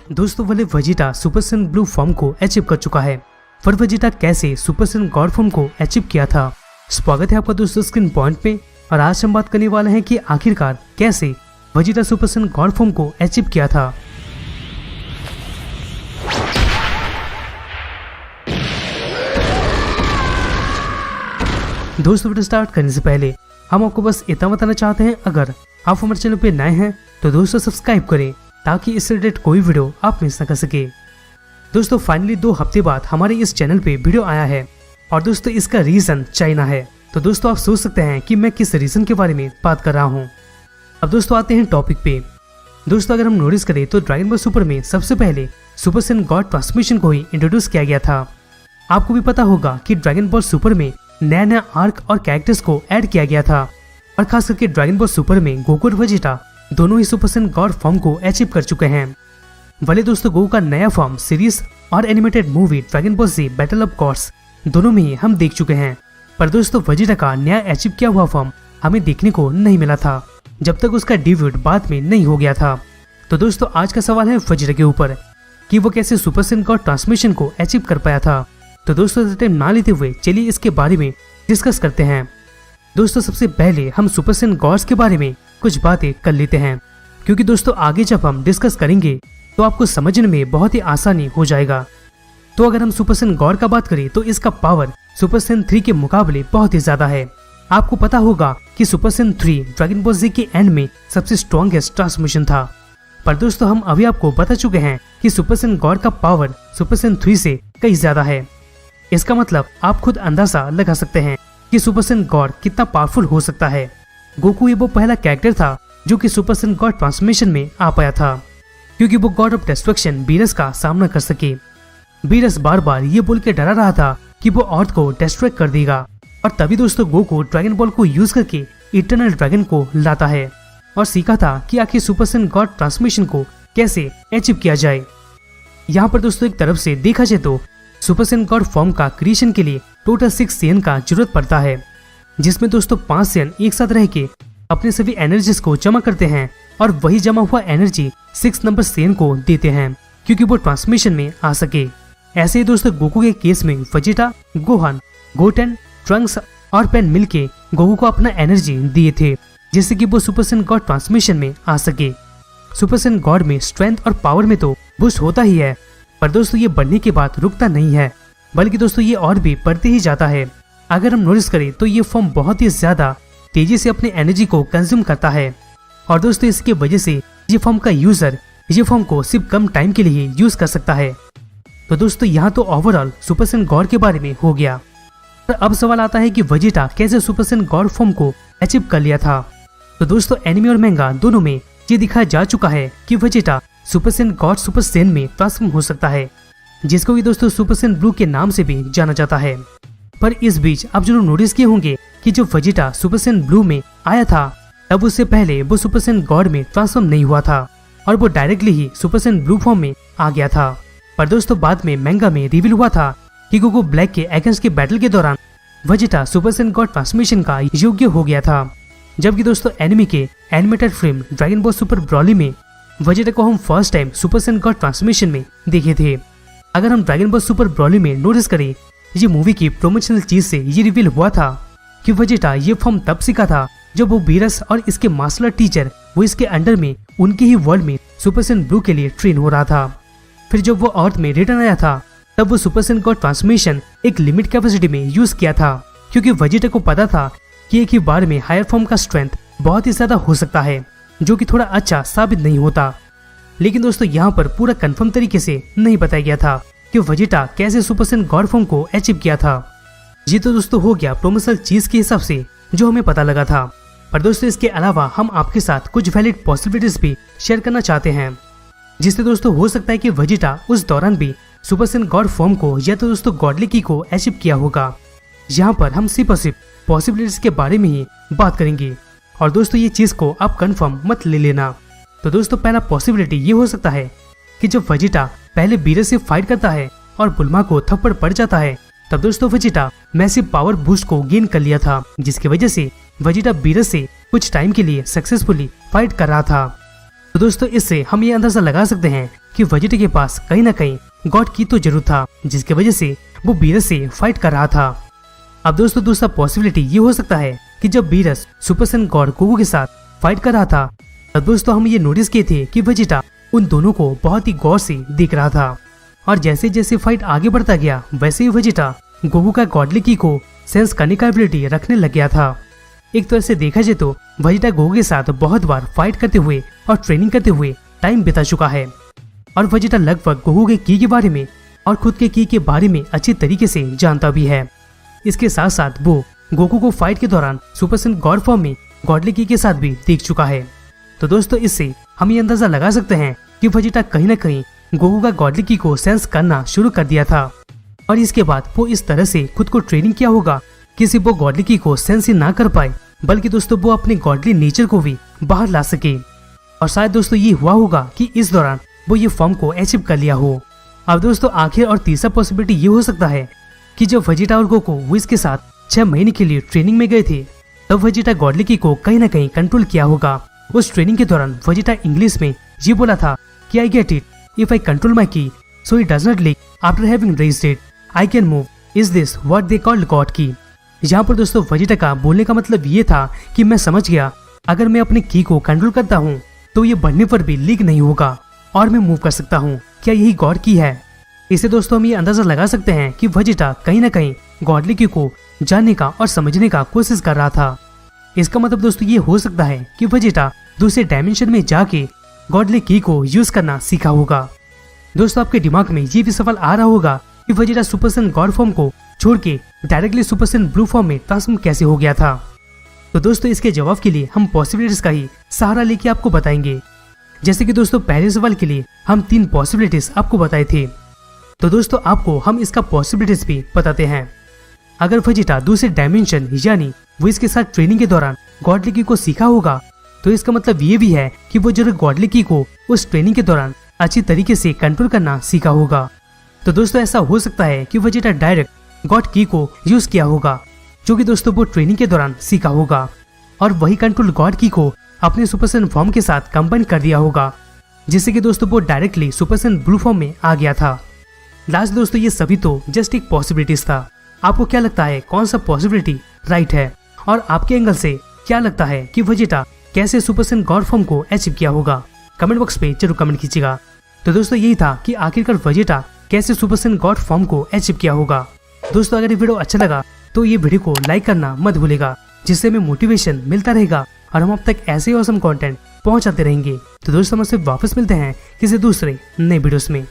दोस्तों वाले Vegeta super Saiyan blue form को अचीव कर चुका है। पर वेजिटा कैसे सुपर सैयन गॉड फॉर्म को अचीव किया था? स्वागत है आपका दोस्तों स्क्रीन पॉइंट पे। और आज हम बात करने वाले हैं कि आखिरकार कैसे Vegeta super Saiyan god form को अचीव किया था। दोस्तों वीडियो स्टार्ट करने से पहले हम आपको बस इतना बताना चाहते हैं, अगर आप हमारे चैनल पे नए हैं तो दोस्तों सब्सक्राइब करें ताकि इससे रिलेटेड कोई वीडियो आप मिस न कर सके। दोस्तों फाइनली 2 हफ्ते बाद हमारे इस चैनल पे वीडियो आया है और दोस्तों इसका रीजन चाइना है। तो दोस्तों आप सोच सकते हैं कि मैं किस रीजन के बारे में बात कर रहा हूँ। अब दोस्तों आते हैं टॉपिक पे। दोस्तों अगर हम नोटिस करें तो ड्रैगन बॉल सुपर में सबसे पहले सुपर सैयन गॉड ट्रांसमिशन को ही इंट्रोड्यूस किया गया था। आपको भी पता होगा कि ड्रैगन बॉल सुपर में नया नया आर्क और कैरेक्टर्स को ऐड किया गया था और खास करके ड्रैगन बॉल सुपर में गोकू और वेजिटा दोनों ही सुपर सैयन गॉड फॉर्म को अचीव कर चुके हैं। भले दोस्तों गोकू का नया फॉर्म सीरीज और animated movie Dragon Ball Z battle of gods दोनों में ही हम देख चुके हैं, पर दोस्तों वेजिटा का नया अचीव किया हुआ फॉर्म हमें देखने को नहीं मिला था जब तक उसका डेब्यूट बाद में नहीं हो गया था। तो दोस्तों आज का सवाल है वेजिटा के ऊपर कि वो कैसे सुपर सैयन गॉड ट्रांसमिशन को अचीव कर पाया था। तो दोस्तों टाइम ना लेते हुए चलिए इसके बारे में डिस्कस करते हैं। दोस्तों सबसे पहले हम सुपर सैयन गॉड्स के बारे में कुछ बातें कर लेते हैं, क्योंकि दोस्तों आगे जब हम डिस्कस करेंगे तो आपको समझने में बहुत ही आसानी हो जाएगा। तो अगर हम सुपर सैयन गॉड का बात करें तो इसका पावर सुपर सैयन 3 के मुकाबले बहुत ही ज्यादा है। आपको पता होगा कि सुपर सैयन 3 ड्रैगन बॉल ज़ी के एंड में सबसे स्ट्रॉन्गेस्ट ट्रांसमिशन था, पर दोस्तों हम अभी आपको बता चुके हैं कि सुपर सैयन गॉड का पावर सुपर सैयन 3 से कई ज्यादा है। इसका मतलब आप खुद अंदाजा लगा सकते हैं कि सुपर सैयन गॉड कितना पावरफुल हो सकता है। गोकू ये वो पहला कैरेक्टर था जो कि सुपर सैयन गॉड ट्रांसफॉर्मेशन में आ पाया था, क्योंकि वो गॉड ऑफ डिस्ट्रक्शन बीरस का सामना कर सके। बीरस बार बार ये बोल के डरा रहा था कि वो अर्थ को डिस्ट्रॉय कर देगा, और तभी दोस्तों गोकू ड्रैगन बॉल को यूज करके इटर्नल ड्रैगन को लाता है और सीखा था कि आखिर सुपर सैयन गॉड ट्रांसफॉर्मेशन को कैसे अचीव किया जाए। यहाँ पर दोस्तों एक तरफ से देखा जाए तो सुपर सैयन गॉड फॉर्म का क्रिएशन के लिए टोटल 6 सैयन का जरूरत पड़ता है, जिसमें दोस्तों 5 सैयन एक साथ रह के अपने सभी एनर्जीज को जमा करते हैं और वही जमा हुआ एनर्जी 6 नंबर सैयन को देते हैं क्योंकि वो ट्रांसमिशन में आ सके। ऐसे ही दोस्तों गोकू के केस में वेजिटा, गोहान, गोटेन, ट्रंक्स और पेन मिलके गोकू को अपना एनर्जी दिए थे जिससे कि वो सुपर सैयन गॉड ट्रांसमिशन में आ सके। सुपर सैयन गॉड में स्ट्रेंथ और पावर में तो बूस्ट होता ही है, पर दोस्तों ये बढ़ने के बाद रुकता नहीं है, बल्कि दोस्तों ये और भी बढ़ते ही जाता है। अगर हम नोटिस करें तो ये फॉर्म बहुत ही ज्यादा तेजी से अपनी एनर्जी को कंज्यूम करता है, और दोस्तों इसकी वजह से ये फॉर्म का यूजर ये फॉर्म को सिर्फ कम टाइम के लिए यूज कर सकता है। तो दोस्तों यहाँ तो ओवरऑल सुपर सैयन गॉड के बारे में हो गया, पर अब सवाल आता है कि वेजिटा कैसे सुपर सैयन गॉड फॉर्म को अचीव कर लिया था। तो दोस्तों एनिमे और मैंगा दोनों में ये दिखाया जा चुका है कि Vegeta super Saiyan God super Saiyan में ट्रांसफॉर्म हो सकता है, जिसको भी दोस्तों सुपर सैयन ब्लू के नाम से भी जाना जाता है। पर इस बीच आप जरूर नोटिस किए होंगे कि जो वेजिटा सुपर सैयन ब्लू में आया था तब उससे पहले वो सुपर सैयन गॉड में ट्रांसफॉर्म नहीं हुआ था और वो डायरेक्टली ही सुपर सैयन ब्लू फॉर्म में आ गया था। पर दोस्तों बाद में मैंगा में रिवील हुआ था कि गोकू ब्लैक के अगेंस्ट के बैटल के दौरान Vegeta super Saiyan God transformation का योग्य हो गया था, जबकि दोस्तों एनिमे के animated film dragon Ball super Broly में वेजिटा को हम first time super Saiyan God transformation में देखे थे। अगर हम ड्रैगन बॉल सुपर ब्रॉली में नोटिस करें, ये मूवी की प्रमोशनल चीज से ये रिवील हुआ था कि वेजिटा ये फॉर्म तब सीखा था जब वो बीरस और इसके मास्टर टीचर वो इसके अंडर में उनके ही वर्ल्ड में सुपर सैयन ब्लू के लिए ट्रेन हो रहा था। फिर जब वो अर्थ में रिटर्न आया था तब वो सुपर सैयन गॉड ट्रांसफॉर्मेशन एक लिमिट कैपेसिटी में यूज किया था, क्योंकि वेजिटा को पता था कि एक ही बार में हायर फॉर्म का स्ट्रेंथ बहुत ही ज्यादा हो सकता है, जो कि थोड़ा अच्छा साबित नहीं होता। लेकिन दोस्तों यहाँ पर पूरा कंफर्म तरीके से नहीं बताया गया था कि वेजिटा कैसे सुपर सैयन गॉड फॉर्म को अचीव किया था। ये तो दोस्तों हो गया प्रोमोशनल चीज के हिसाब से जो हमें पता लगा था, पर दोस्तों इसके अलावा हम आपके साथ कुछ वैलिड पॉसिबिलिटीज भी शेयर करना चाहते हैं, जिससे दोस्तों हो सकता है कि वेजिटा उस दौरान भी सुपर सैयन गॉड फॉर्म को या तो दोस्तों गॉडली की को अचीव किया होगा। यहाँ पर हम सिर्फ और सिर्फ पॉसिबिलिटीज के बारे में ही बात करेंगे, और दोस्तों ये चीज को आप कंफर्म मत ले लेना। तो दोस्तों पहला पॉसिबिलिटी ये हो सकता है कि जब वेजिटा पहले बीरस से फाइट करता है और बुल्मा को थप्पड़ पड़ जाता है, तब दोस्तों वेजिटा मैसिव पावर बूस्ट को गेन कर लिया था, जिसकी वजह से वेजिटा बीरस से कुछ टाइम के लिए सक्सेसफुली फाइट कर रहा था। तो दोस्तों इससे हम ये अंदाजा लगा सकते हैं कि वेजिटा के पास कहीं ना कहीं गॉड की तो जरूर था, जिसकी वजह से वो बीरस से फाइट कर रहा था। अब दोस्तों दूसरा पॉसिबिलिटी ये हो सकता है कि जब Beerus super Saiyan God Goku के साथ फाइट कर रहा था, तब दोस्तों हम ये नोटिस किए थे कि वेजिटा उन दोनों को बहुत ही गौर से देख रहा था। और जैसे जैसे फाइट आगे बढ़ता गया, वैसे ही वेजिटा गोकू का गॉडली की को सेंस करने का एबिलिटी रखने लग गया था। एक तरह से देखा जाए तो वेजिटा गोकू के साथ बहुत बार फाइट करते हुए और ट्रेनिंग करते हुए टाइम बिता चुका है, और वेजिटा लगभग गोकू के की बारे में और खुद के की के बारे में अच्छी तरीके से जानता भी है। इसके साथ साथ वो गोकू को फाइट के दौरान सुपर सैयन गॉड फॉर्म में गॉडली की के साथ भी देख चुका है। तो दोस्तों इससे हम ये अंदाजा लगा सकते हैं कि वेजिटा कहीं ना कहीं गोकू का गॉडली की को सेंस करना शुरू कर दिया था, और इसके बाद वो इस तरह से खुद को ट्रेनिंग किया होगा कि सिर्फ वो गॉडली की को सेंस ही ना कर पाए, बल्कि दोस्तों वो अपने गॉडली नेचर को भी बाहर ला सके। और शायद दोस्तों ये हुआ होगा कि इस दौरान वो ये फॉर्म को अचीव कर लिया हो। अब दोस्तों आखिर और तीसरा पॉसिबिलिटी ये हो सकता है कि जब वेजिटा और गोकू विज के साथ 6 महीने के लिए ट्रेनिंग में गए थे, तब वेजिटा गॉडली की को कहीं ना कहीं कंट्रोल किया होगा। उस ट्रेनिंग के दौरान वेजिटा इंग्लिश में ये बोला था कि I get it, if I control my key so it does not leak after having raised it, I can move, is this what they called god key. यहाँ पर दोस्तों वेजिटा का बोलने का मतलब ये था कि मैं समझ गया, अगर मैं अपने की को कंट्रोल करता हूँ तो ये बढ़ने पर भी लीक नहीं होगा और मैं मूव कर सकता हूँ। क्या यही गॉड की है? इसे दोस्तों हम ये अंदाजा लगा सकते हैं कि वेजिटा कहीं ना कहीं गॉडली की को जानने का और समझने का कोशिश कर रहा था। इसका मतलब दोस्तों ये हो सकता है कि वेजिटा दूसरे डायमेंशन में जाके गॉडली की को यूज करना सीखा होगा। दोस्तों आपके दिमाग में ये भी सवाल आ रहा होगा कि Vegeta super Saiyan god form को छोड़ के directly super Saiyan blue form में ट्रांसफॉर्म कैसे हो गया था। तो दोस्तों इसके जवाब के लिए हम पॉसिबिलिटीज का ही सहारा लेके आपको बताएंगे। जैसे कि दोस्तों पहले सवाल के लिए हम 3 पॉसिबिलिटीज आपको बताए थे, तो दोस्तों आपको हम इसका पॉसिबिलिटीज भी बताते हैं। अगर वेजिटा दूसरे डायमेंशन यानी वो इसके साथ ट्रेनिंग के दौरान गॉडली की को सीखा होगा, तो इसका मतलब ये भी है कि वो जरूर गॉडली की को उस ट्रेनिंग के दौरान अच्छी तरीके से कंट्रोल करना सीखा होगा। तो दोस्तों ऐसा हो सकता है कि वेजिटा डायरेक्ट गॉड की को यूज किया होगा, जो कि दोस्तों वो ट्रेनिंग के दौरान सीखा होगा, और वही कंट्रोल गॉड की को अपने सुपर सैयन फॉर्म के साथ कंबाइन कर दिया होगा, जिससे कि दोस्तों वो directly super Saiyan blue form में आ गया था। लास्ट दोस्तों ये सभी तो जस्ट एक पॉसिबिलिटीज था। आपको क्या लगता है कौन सा पॉसिबिलिटी राइट है, और आपके एंगल से क्या लगता है कि वेजिटा कैसे सुपर सैयन गॉड फॉर्म को अचीव किया होगा? कमेंट बॉक्स पे जरूर कमेंट कीजिएगा। तो दोस्तों यही था कि आखिरकार वेजिटा कैसे सुपर सैयन गॉड फॉर्म को अचीव किया होगा। दोस्तों अगर ये वीडियो अच्छा लगा तो ये वीडियो को लाइक करना मत भूलेगा, जिससे हमें मोटिवेशन मिलता रहेगा और हम अब तक ऐसे ही ऑसम कंटेंट पहुंचाते रहेंगे। तो दोस्तों हम आपसे वापस मिलते हैं किसी दूसरे नए वीडियोस में।